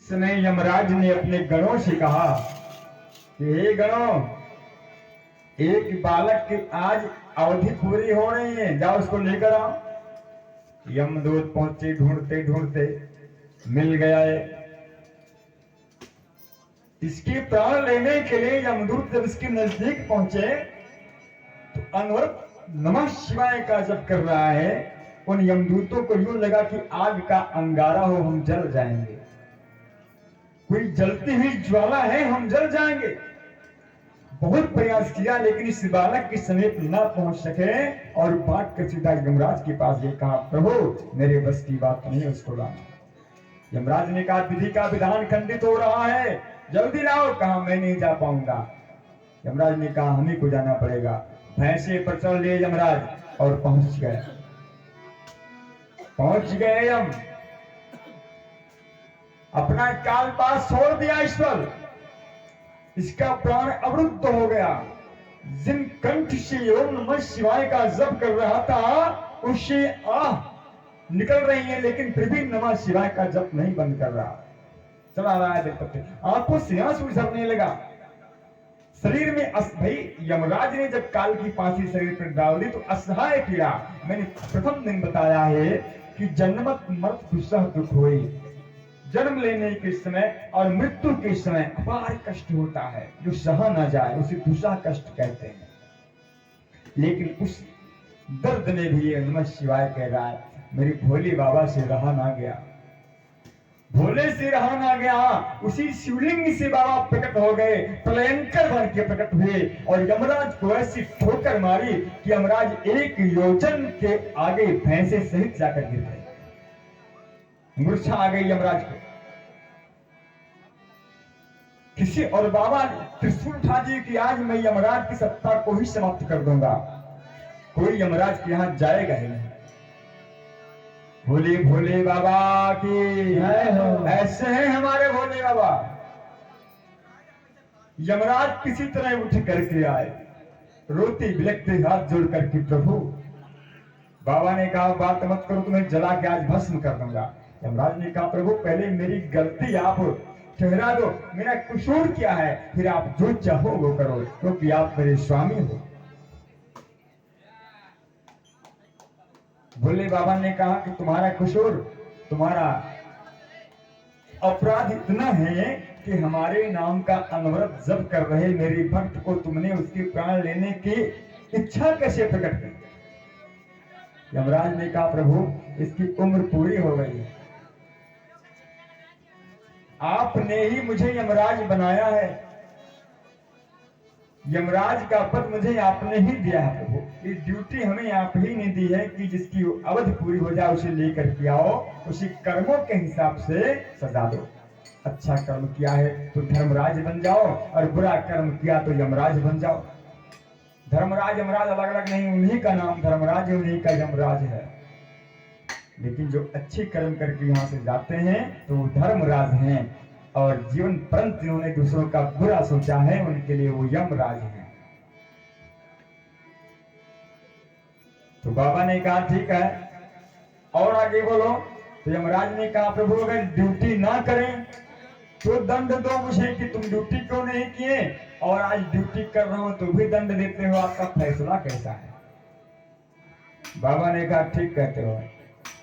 समय यमराज ने अपने गणों से कहा कि हे गणों, एक बालक की आज अवधि पूरी हो रही है, जाओ उसको लेकर आओ। यमदूत पहुंचे, ढूंढते ढूंढते मिल गया है। इसके प्राण लेने के लिए यमदूत जब इसके नजदीक पहुंचे तो अनवरत नमः शिवाय का जप कर रहा है। उन यमदूतों को यूं लगा कि आग का अंगारा हो, हम जल जाएंगे, कोई जलती हुई ज्वाला है, हम जल जाएंगे। बहुत प्रयास किया लेकिन इस बालक के समीप न पहुंच सके और भाग कर सीधा यमराज के पास ये कहा, प्रभु मेरे बस की बात नहीं है उसको लाना। यमराज ने कहा, विधि का विधान खंडित हो रहा है, जल्दी लाओ। कहा, मैं नहीं जा पाऊंगा। यमराज ने कहा, हमें को जाना पड़ेगा। भैंसे पर चढ़ लिए यमराज और पहुंच गए यम। अपना काल पास छोड़ दिया ईश्वर, इसका प्राण अवरुद्ध हो गया। जिन कंठ से ओम नमः शिवाय का जप कर रहा था उससे आह निकल रही है, लेकिन फिर भी नमः शिवाय का जप नहीं बंद कर रहा, चला रहा है दिल। आंखों से आंसू झरने लगा, शरीर में भाई यमराज ने जब काल की फांसी शरीर पर डाल दी तो असहाय पीड़ा। मैंने प्रथम दिन बताया है कि जन्मत मरत दुस्सह दुख होई। जन्म लेने के समय और मृत्यु के समय अपार कष्ट होता है, जो सहा ना जाए उसे दुस्सह कष्ट कहते हैं। लेकिन उस दर्द ने भी ये नमः शिवाय कह रहा है, मेरी भोले बाबा से रहा ना गया, भोले से रहा ना गया। उसी शिवलिंग से बाबा प्रकट हो गए, प्रलयंकर बन के प्रकट हुए और यमराज को ऐसी ठोकर मारी कि यमराज 1 योजन के आगे भैंसे सहित जाकर गिर गए। मूर्छा आ गई यमराज को। किसी और बाबा त्रिशूल उठा दी कि आज मैं यमराज की सत्ता को ही समाप्त कर दूंगा, कोई यमराज के यहां जाएगा ही नहीं। भोले भोले बाबा की ऐसे हैं हमारे भोले बाबा। यमराज किसी तरह उठ करके आए, रोते बिलखते हाथ जोड़ करके, प्रभु। बाबा ने कहा, बात मत करो, तुम्हें जला के आज भस्म कर दूंगा। यमराज ने कहा, प्रभु पहले मेरी गलती आप ठहरा दो, मेरा कसूर क्या है, फिर आप जो चाहो वो करो, क्योंकि आप मेरे स्वामी हो। भोले बाबा ने कहा कि तुम्हारा कसूर, तुम्हारा अपराध इतना है कि हमारे नाम का अनवरत जप कर रहे मेरे भक्त को तुमने उसके प्राण लेने की इच्छा कैसे प्रकट की। यमराज ने कहा, प्रभु इसकी उम्र पूरी हो गई है, आपने ही मुझे यमराज बनाया है, यमराज का पद मुझे आपने ही दिया है। प्रभु ये ड्यूटी हमें आप ही ने दी है कि जिसकी अवधि पूरी हो जाए उसे लेकर के आओ, उसी कर्मों के हिसाब से सजा दो। अच्छा कर्म किया है तो धर्मराज बन जाओ और बुरा कर्म किया तो यमराज बन जाओ। धर्मराज यमराज अलग अलग नहीं, उन्हीं का नाम धर्मराज है, उन्हीं का यमराज है। लेकिन जो अच्छे कर्म करके यहां से जाते हैं तो वो धर्मराज हैं, और जीवन पर्यंत जिन्होंने दूसरों का बुरा सोचा है उनके लिए वो यमराज हैं। तो बाबा ने कहा, ठीक है और आगे बोलो। तो यमराज ने कहा, प्रभु अगर ड्यूटी ना करें तो दंड दो मुझे कि तुम ड्यूटी क्यों नहीं किए, और आज ड्यूटी कर रहा हूं तो भी दंड देते हो, आपका फैसला कैसा है। बाबा ने कहा, ठीक कहते हो।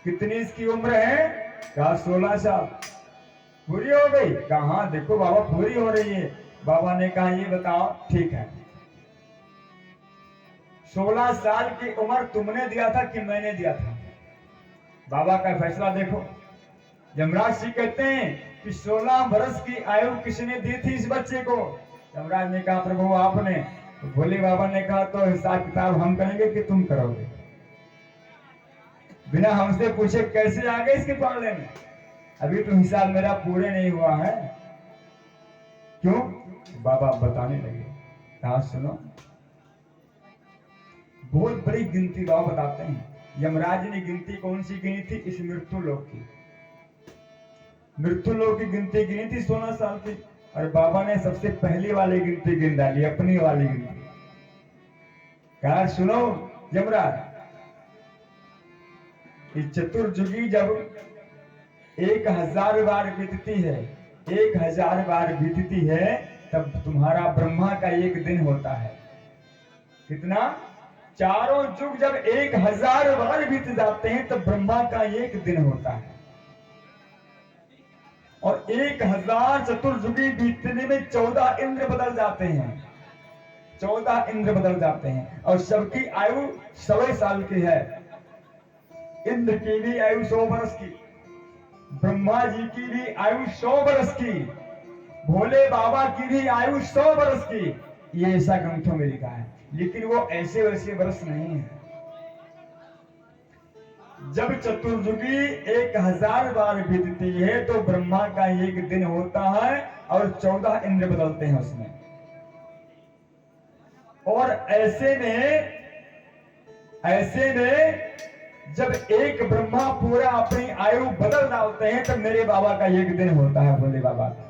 कितनी इसकी उम्र है। कहा 16 साल। पूरी हो गई। कहा देखो बाबा पूरी हो रही है। बाबा ने कहा, ये बताओ, ठीक है 16 साल की उम्र तुमने दिया था कि मैंने दिया था। बाबा का फैसला देखो। यमराज जी कहते हैं कि 16 वर्ष की आयु किसने दी थी इस बच्चे को। यमराज ने कहा, प्रभु आपने। तो भोले बाबा ने कहा, तो हिसाब किताब हम करेंगे कि तुम करोगे। बिना हमसे पूछे कैसे आ गए इसके प्राण लेने। अभी तो हिसाब मेरा पूरे नहीं हुआ है। क्यों। बाबा बताने लगे। कहा सुनो, बहुत बड़ी गिनती बाबा बताते हैं। यमराज ने गिनती कौन सी गिनी थी, इस मृत्यु लोक की। मृत्यु लोक की गिनती गिनी थी 16 साल की, और बाबा ने सबसे पहली वाली गिनती गिन डाली, अपनी वाली गिनती। कहा सुनो यमराज, इस चतुर्युगी जब 1000 बार बीतती है 1000 बार बीतती है तब तुम्हारा ब्रह्मा का एक दिन होता है। कितना? चारों युग जब 1000 बार बीत जाते हैं तब ब्रह्मा का एक दिन होता है। और 1000 चतुर्युगी बीतने में 14 इंद्र बदल जाते हैं। 14 इंद्र बदल जाते हैं और सबकी आयु 100 साल की है। इंद्र की भी आयु 100 वर्ष की, ब्रह्मा जी की भी आयु 100 वर्ष की, भोले बाबा की भी आयु 100 वर्ष की। ये ऐसा ग्रंथों में लिखा है, लेकिन वो ऐसे वैसे वर्ष नहीं है। जब चतुर्युगी 1000 बार बीतती है तो ब्रह्मा का एक दिन होता है और 14 इंद्र बदलते हैं उसमें। और ऐसे में जब एक ब्रह्मा पूरा अपनी आयु बदल डालते हैं तब मेरे बाबा का एक दिन होता है, भोले बाबा का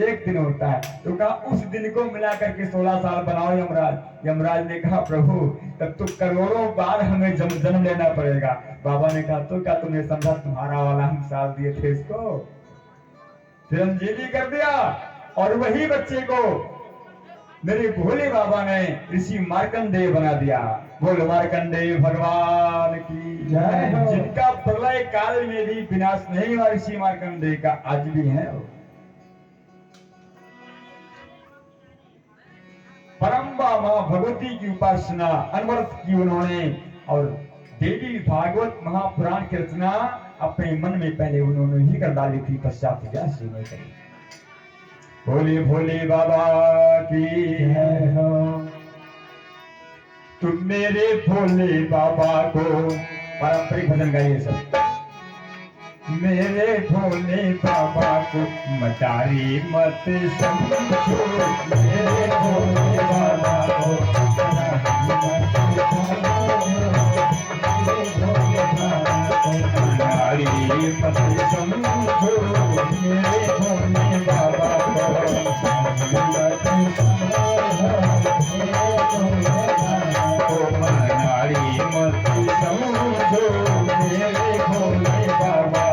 एक दिन होता है। तो कहा उस दिन को मिला करके 16 साल बनाओ यमराज। यमराज ने कहा प्रभु तब तो करोड़ों बार हमें जन्म लेना पड़ेगा। बाबा ने कहा तो क्या तुमने समझा तुम्हारा वाला हम साल दिए थे इसको, चिरंजीवी कर दिया। और वही बच्चे को मेरे भोले बाबा ने ऋषि मार्कंडेय बना दिया। बोल मार्कंडेय भगवान की जय। जिनका प्रलय काल में भी विनाश नहीं हुआ ऋषि मार्कंडेय का, आज भी है। परम्बा मां भगवती की उपासना अनवरत की उन्होंने और देवी भागवत महापुराण की रचना अपने मन में पहले उन्होंने ही कर डाली थी, पश्चात व्यास जी ने करी। भोले भोले बाबा की जय हो। तुम मेरे भोले बाबा को पारंपरिक भजन गाइए सब। मेरे भोले बाबा को मटारी मत समझो, मेरे भोले बाबा को मटारी मत समझो, मेरे भोले बाबा को मटारी मत समझो, मेरे भोले बाबा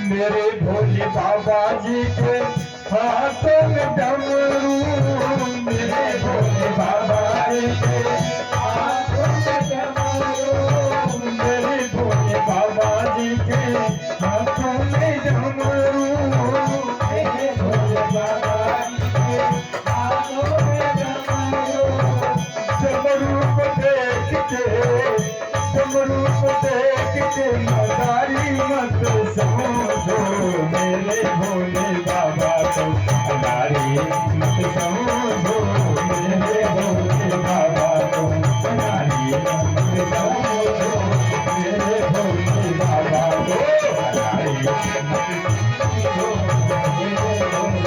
मेरे भोले बाबा जी के हाथों में डमरू, मेरे भोले बाबा जी के हाथों में डमरू, मेरे भोले बाबा जी के हाथों में डमरू, मेरे भोले बाबा जी के हाथों में डमरू। डमरू को देख के मदारी मत समझो, मेरे भोले बाबा को मदारी मत समझो, मेरे भोले बाबा को मदारी मत समझो, मेरे भोले बाबा को मदारी मत समझो, मेरे भोले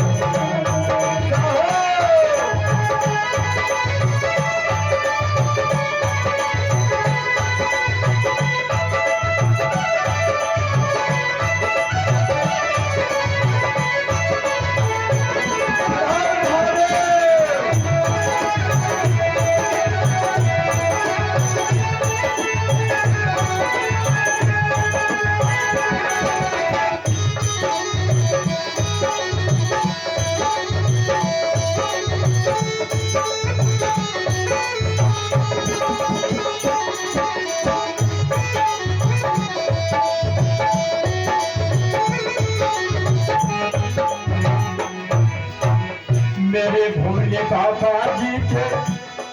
मेरे भोले बाबा जी के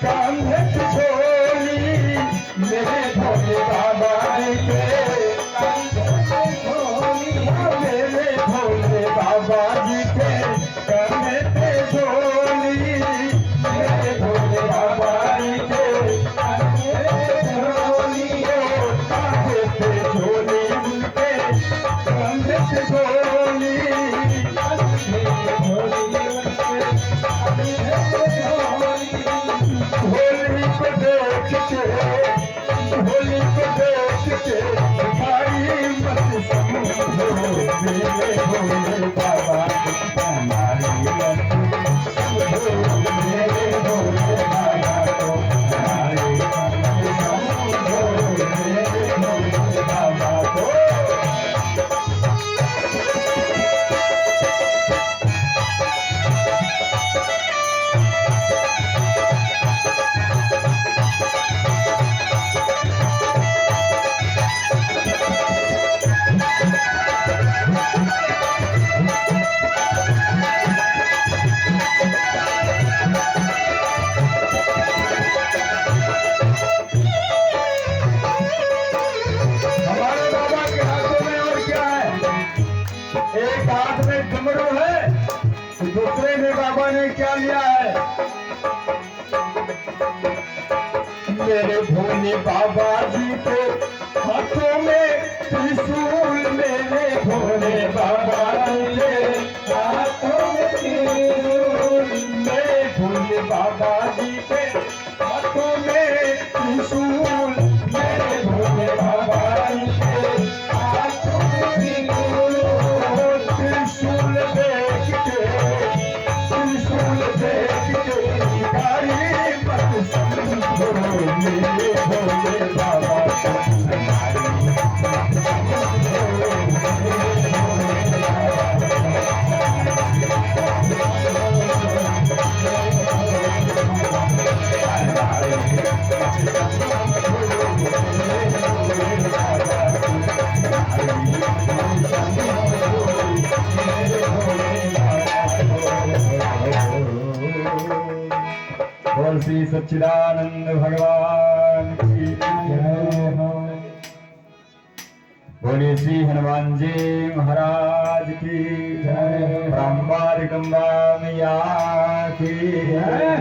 कांधे की झोली, मेरे भोले बाबा जी के कांधे की झोली, मेरे भोले बाबा जी के कांधे पे झोली, मेरे भोले बाबा जी के कांधे पे झोली, कांधे पे झोली उनके कांधे पे झोली, होली को देख के भाई मत समझो, मेरे भोले बाबा को हमारी मत समझो, मेरे भोले बाबा को हमारी मत समझो, लिया है। मेरे भोले बाबा जी के हाथों में त्रिशूल, मेरे भोले बाबा जी के हाथों में त्रिशूल, मेरे भोले बाबा जी के हाथों में त्रिशूल, मेरे भोले बाबा जी के हाथों में त्रिशूल। त्रिशूल देख के, त्रिशूल देख के भिखारी मत समझो, मेरे भोले बाबा बोल श्री सच्चिदानंद भगवान की जय हो। बोले श्री हनुमान जी महाराज की जय। ब्रह्मा गंगा मैया की जय।